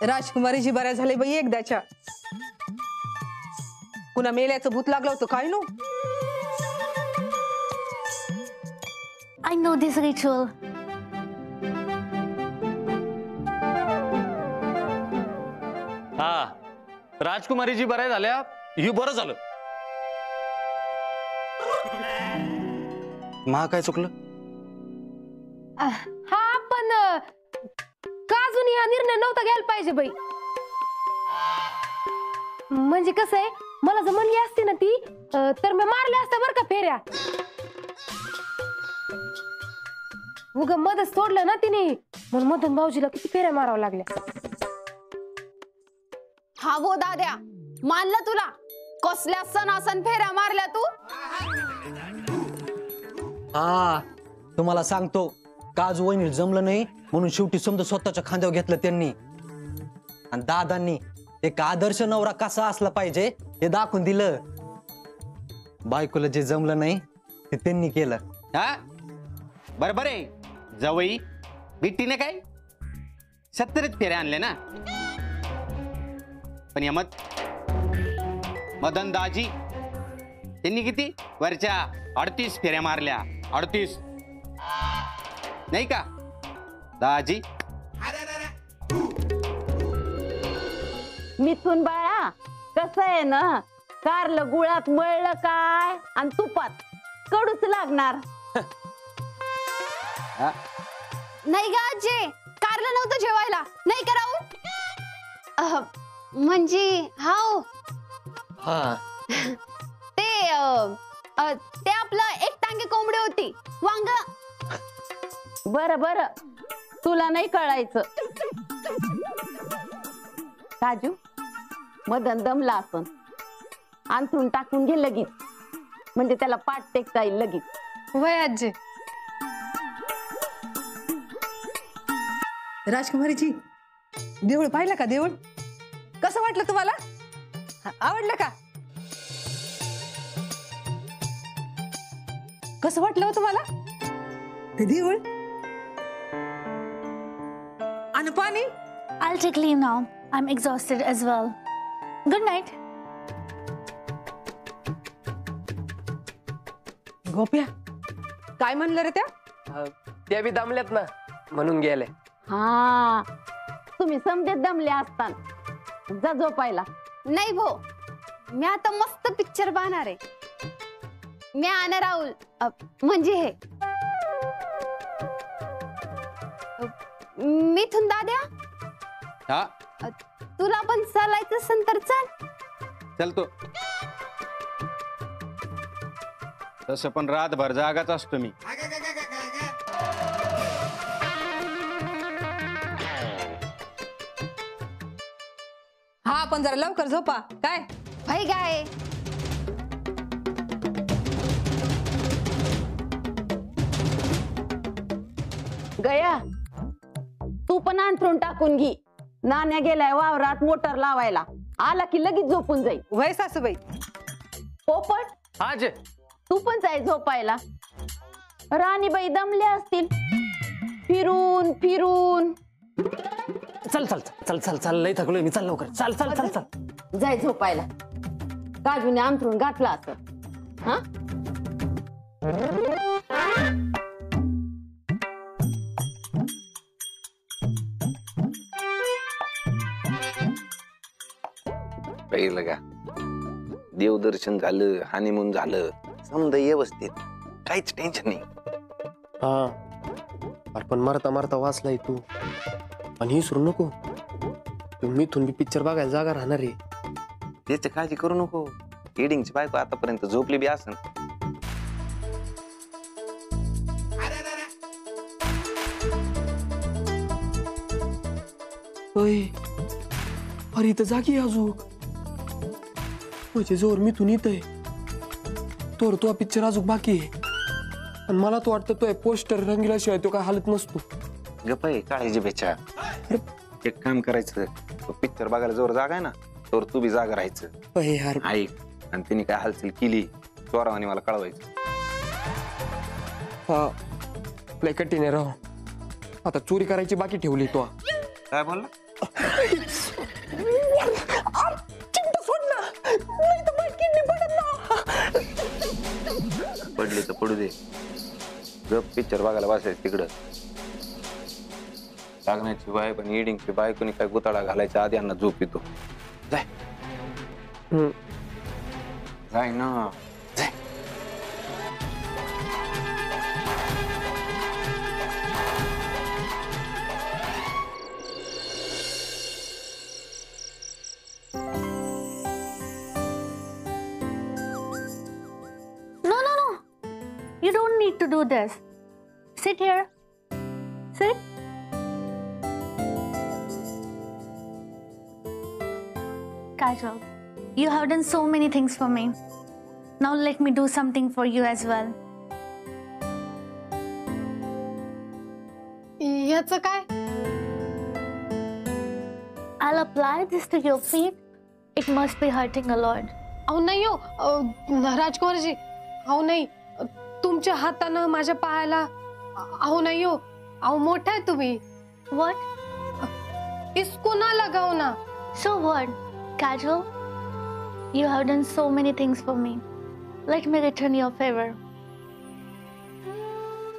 राजकुमारीची बऱ्या झाले बाई एकदाच्या. पुन्हा मेल्याचं भूत लागलं होतं काय no. I know this ritual. हा, राजकुमारीची बऱ्या झाल्या ही बरं झालं. मा काय चुकलं? हा पण का अजून हा निर्णय नव्हता घ्यायला पाहिजे बाई. म्हणजे कसं आहे, मला जर म्हणली असती ना ती तर मी मारल्या असत्या बरं का फेऱ्या. उग मदत सोडलं ना तिने म्हणून मधून भाऊजीला किती फेऱ्या मारावं लागल्या. हा वो दाद्या, मानलं तुला. कसल्या सणासन फेऱ्या मारल्या तू. हा, तुम्हाला सांगतो, काजू वहिनी जमलं नाही म्हणून शेवटी समजा स्वतःच्या खांद्यावर घेतलं त्यांनी. आणि दादांनी एक आदर्श नवरा कसा असला पाहिजे हे दाखवून दिलं. बायकोला जे जमलं नाही ते त्यांनी केलं. हा बरोबर आहे. जवई बिट्टीने काय 70 फेऱ्या आणले ना. पण या मदन दाजी त्यांनी किती वरच्या 38 फेऱ्या मारल्या. 38 नाही का दाजी? मिथून बाळा, कसं आहे ना, कारलं गुळात मळलं काय आणि तुपात कडूच लागणार. नाही ग आजे, कारलं नव्हतं जेवायला. नाही करावं म्हणजे हाव हा, ते आपलं एक टांगे कोंबडी होती वांग. बरं बरं, तुला नाही कळायचं. काजू, मदन दमला असन, अंथरून टाकून घे लगेच, म्हणजे त्याला पाठ टेकता येईल लगेच. वय आजी. राजकुमारीची देऊळ पाहिलं का? देऊळ कसं वाटलं तुम्हाला? आवडलं का? कसं वाटलं तुम्हाला ते देऊळ आणि पाणी? I'll take leave now. I'm exhausted as well. Good night. Gopya काय म्हणलं रे त्या? त्या बी दमल्यात ना म्हणून गेले. हा, तुम्ही समजेत दमले असताना जा झोपायला. नाही भो, मी आता मस्त पिक्चर पाहणार आहे. मी आणि राहुल म्हणजे हे मिथून दाद्या. हा, तुला पण चालायचं असेल तर चल. चलतो. तसं पण रातभर जागाच असतो मी. हा, पण जरा लवकर झोपा. काय भाई गाय. गया, तू पण अंथरून टाकून घे. नाण्या गेलाय वावरात मोटर लावायला. आला की लगेच झोपून जाईल. वय सासूबाई. पोपट, हा जे तू पण जाय झोपायला. राणीबाई दमल्या असतील फिरून फिरून. चल चल चल चल चल, लय थकलोय मी. चल लवकर, चल चल चल चल. जाय झोपायला. काजूने अंथरून घातला असं. हा, पहिलं का देवदर्शन झालं, हानिमून झालं, समजा व्यवस्थित, काहीच टेन्शन नाही. हा, अरे पण मरता मरता वाचलाय तू. आणि विसरू नको, मिथून बी पिक्चर बघायला जागा राहणार आहे. त्याची काळजी करू नको. हेडिंगची बायको आतापर्यंत झोपली बी असन. अरे इथं जागी अजून म्हणजे जोर मिथून येतय तोर तो पिक्चर अजून बाकी आहे. आणि मला तो वाटतं तो पोस्टर रंगीलाशिवाय तो काय हालत नसतो. गप्प आहे काळजी बेचा. एक काम करायचं, तो पिक्चर बघायला जोर जागा आहे ना, तर तू बी जागा राहायचं. यार ऐक, आणि तिने काय हालचाल केली चोरावानी मला कळवायचं. हा, लय कठीण आहे राव. आता चोरी करायची बाकी ठेवली तो. काय बोलला? पडले तर पडू दे, गप पिक्चर बघायला बसायचं तिकडं. लागण्याची बाय पण इडिंगची बायकोनी काय गुताळा घालायच्या आधी यांना झोप येतो. जाय जाय ना, जाय. No. You don't need to do this. Sit here. Sit. Kajal, you have done so many things for me. Now let me do something for you as well. याचं काय? I'll apply this to your feet. It must be hurting a lot. अहो नाही हो राजकुमारजी, अहो नाही, तुमच्या हातानं माझ्या पायाला, अहो नाही हो, अहो मोठा आहे तुम्ही. What? इसको ना लगाओ ना. So what? Kajal, you have done so many things for me. Let me return your favor.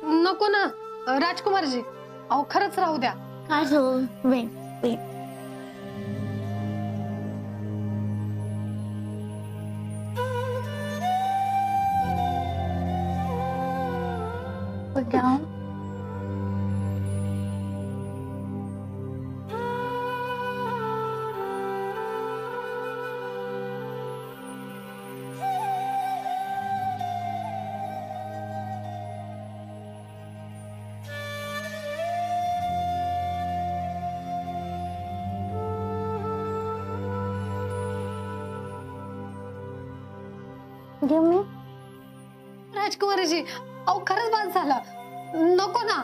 नको ना राजकुमारजी, अहो खरंच राहू द्या. Kajal, wait. Put down. Give me. राजकुमारजी, अहो खरंच बाद झाला. नको ना.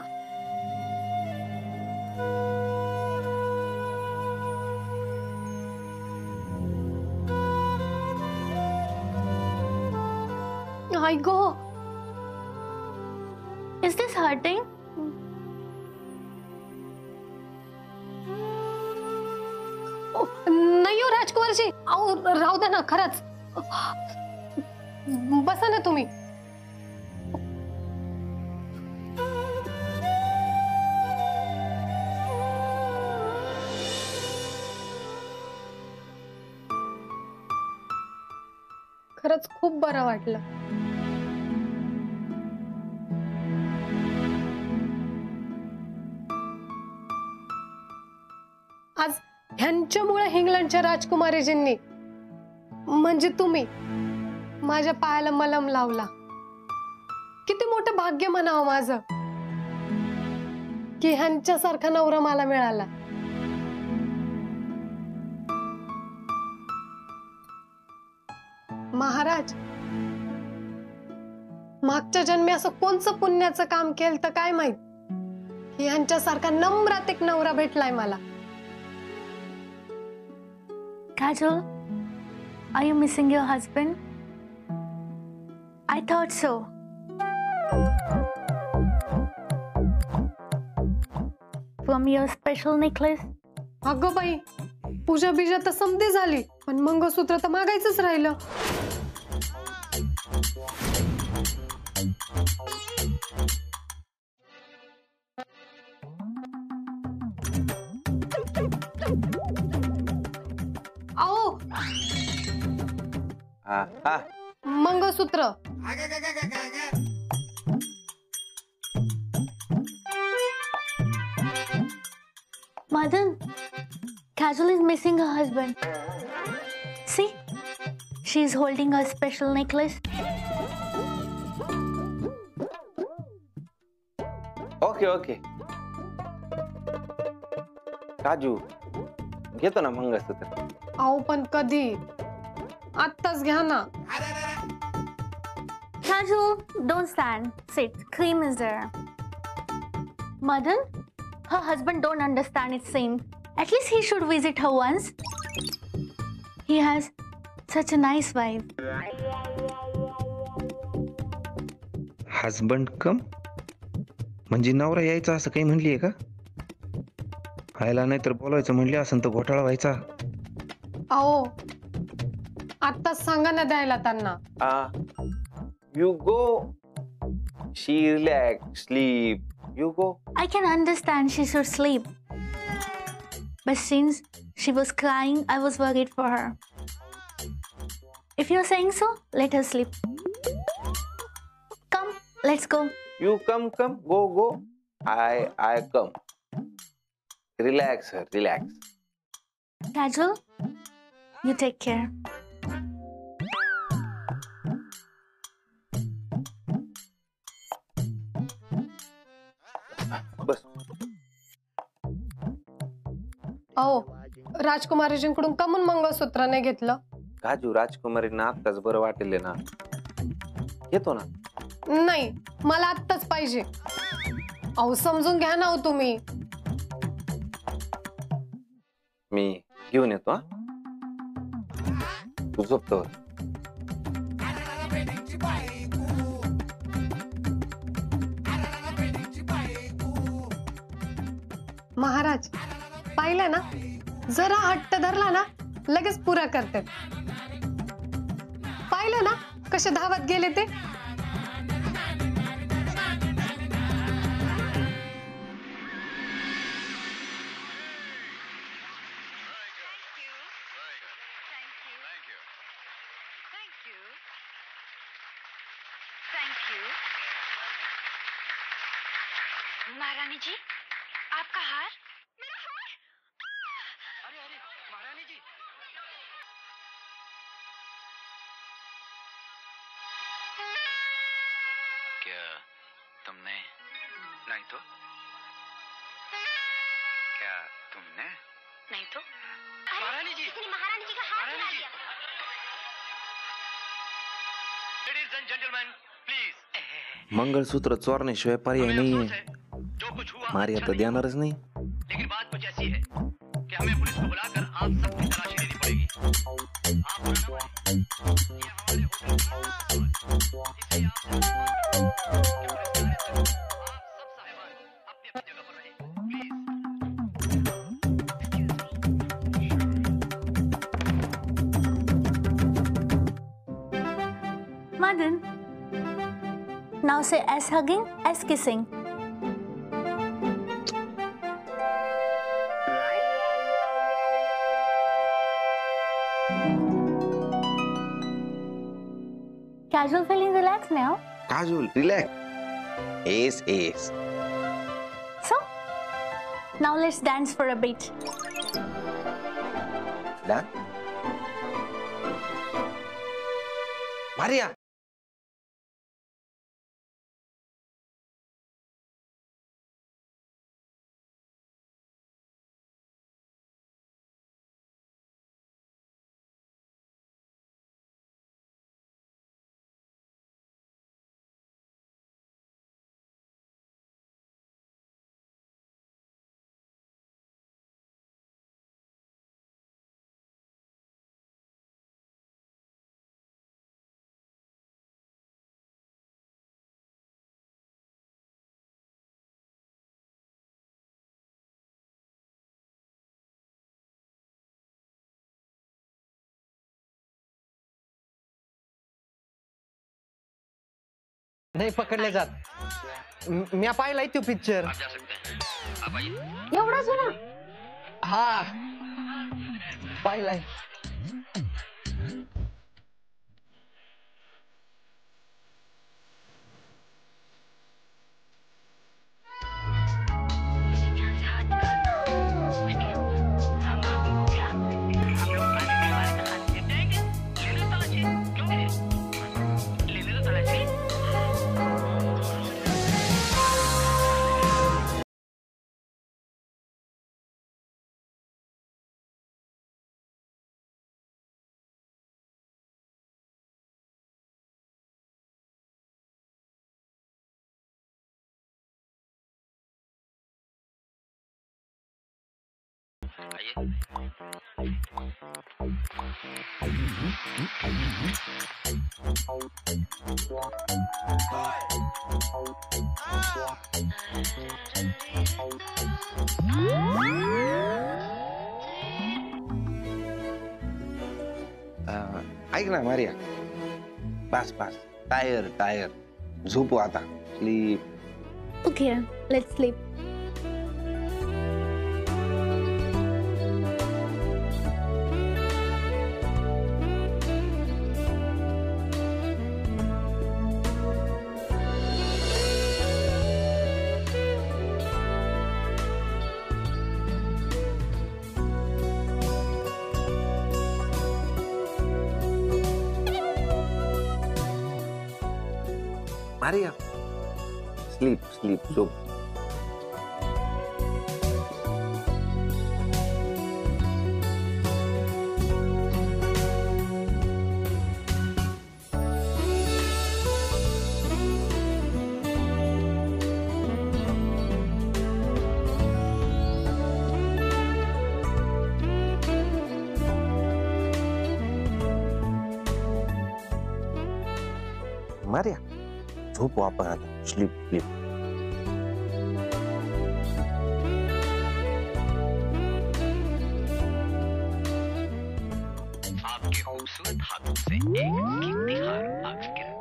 आई गो. Is this hurting? नाही हो राजकुमारजी, अहो राहू द्या ना खरंच. बसा ना तुम्ही. खरंच खूप बरं वाटलं. आज ह्यांच्यामुळे इंग्लंडच्या राजकुमारीजींनी म्हणजे तुम्ही माझ्या पायाला मलम लावला. किती मोठं भाग्य म्हणावं माझं की ह्यांच्यासारखा नवरा मला मिळाला. महाराज, मागच्या जन्मी असं कोणचं पुण्याचं काम केलं तर काय माहित की ह्यांच्यासारखा नम्रात एक नवरा भेटलाय मला. Kajal, are you missing your husband? I thought so. From your special necklace? अगं बाई, पूजा बिजा तर समधी झाली, पण मंगळसूत्र तर मागायचंच राहिलं. आओ मंगळसूत्र. Madan, Kajal is missing her husband. See, she is holding her special necklace. Okay काजू घेतो ना मंगळसूत्र. आओ पण कधी? आत्ताच घ्या ना. Kajal, don't stand. Sit. Cream is there. Madan, her husband don't understand it same. At least he should visit her once. He has such a nice wife. Husband come म्हणजे नवरा यायचा असं काही म्हणलीये का? खायला नाही तर बोलायचं म्हणले असं तर घोटाळा व्हायचा. अहो आत्ताच सांगा ना द्यायला त्यांना. You go. She relax sleep. You go. I can understand she should sleep. But since she was crying, I was worried for her. If you're saying so, let her sleep. Come, let's go. You come. Go. I come. Relax her. Relax. Kajal, you take care. बस. अहो राजकुमारीजींकडून का म्हणून मंगळसूत्र नाही घेतलं? काजू राजकुमारींना आत्ताच बरं वाटेल ना. येतो ना. नाही मला आत्ताच पाहिजे. अहो समजून घ्या ना हो तुम्ही. मी घेऊन येतो. तू झोपतो. महाराज पाहिलं ना, जरा हट्ट धरला ना लगेच पुरा करते. पाहिलं ना कसे धावत गेले ते. महारानी जी, आपका हार? मेरा हार? अरे महारानी जी. क्या तुमने? नहीं तो. क्या तुमने? नहीं तो. महारानी जी, किसी ने महारानी जी का हार चुरा लिया. Ladies and gentleman, please. Mangalsutra चोरण्याशिवाय पर्याय नाहीये. मारिया तर देणारच नाही. लेकिन बात कुछ ऐसी है कि हमें पुलिस को बुलाकर आप सबकी तलाशी लेनी पड़ेगी. आप ये हमारे hotel Madan, now say as hugging, as kissing. Casual feeling relaxed now. Casual, relax. Yes. So, now let's dance for a bit. Done? Maria. नाही पकडले जात. मी पाहिलाय तो पिक्चर. एवढा जुना? हा पाहिलाय. आइए. ऐक ना मारिया, बस बस, टायर टायर, झोपू आता. Sleep. Okay, let's sleep. Maria, sleep sleep, झोप. मारिया, झोपू आपण आता. Sleep sleep. आपके खूबसूरत हाथों से एक कीमती हार भाग गिरा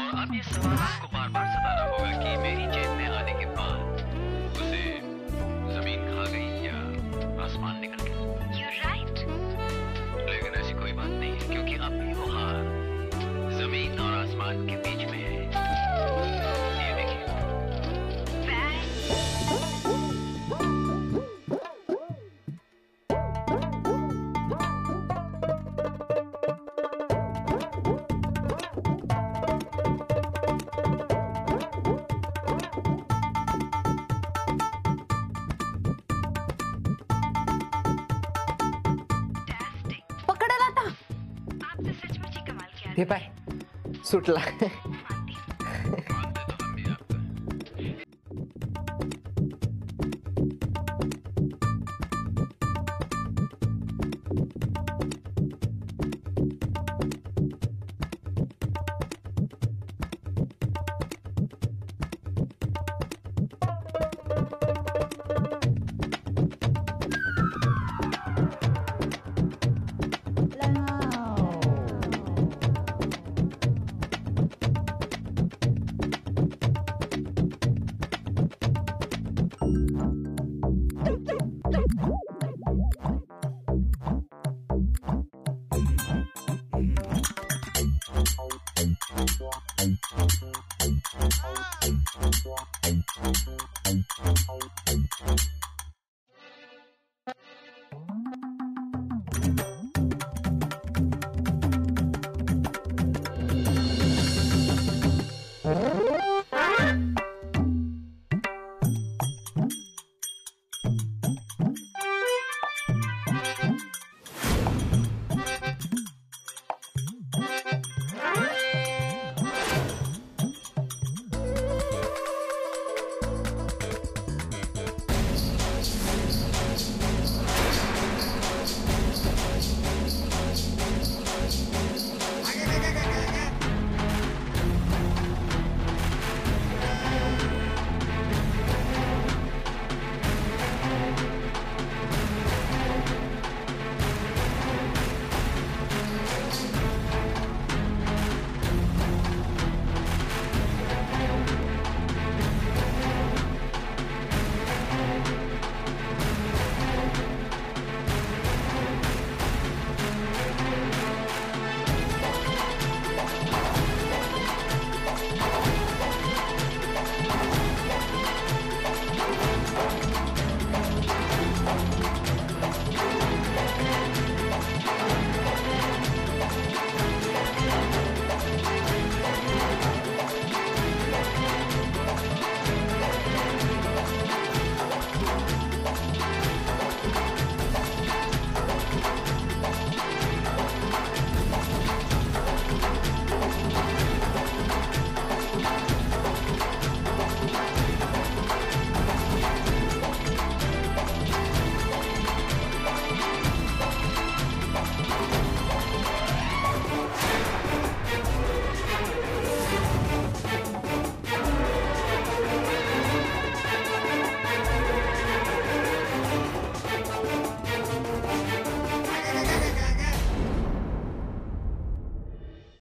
और अब ये सवाल आपको बार बार सताना होगा कि मेरी जेब में आने के बाद उसे जमीन खा गई या आसमान निकल गया. You're right. लेकिन ऐसी कोई बात नहीं है क्योंकि अब भी वो हार जमीन और आसमान के बीच में है. ये देखिए. पकडला आता. आपने सचमुच ही कमाल किया. ते पाय सुटला.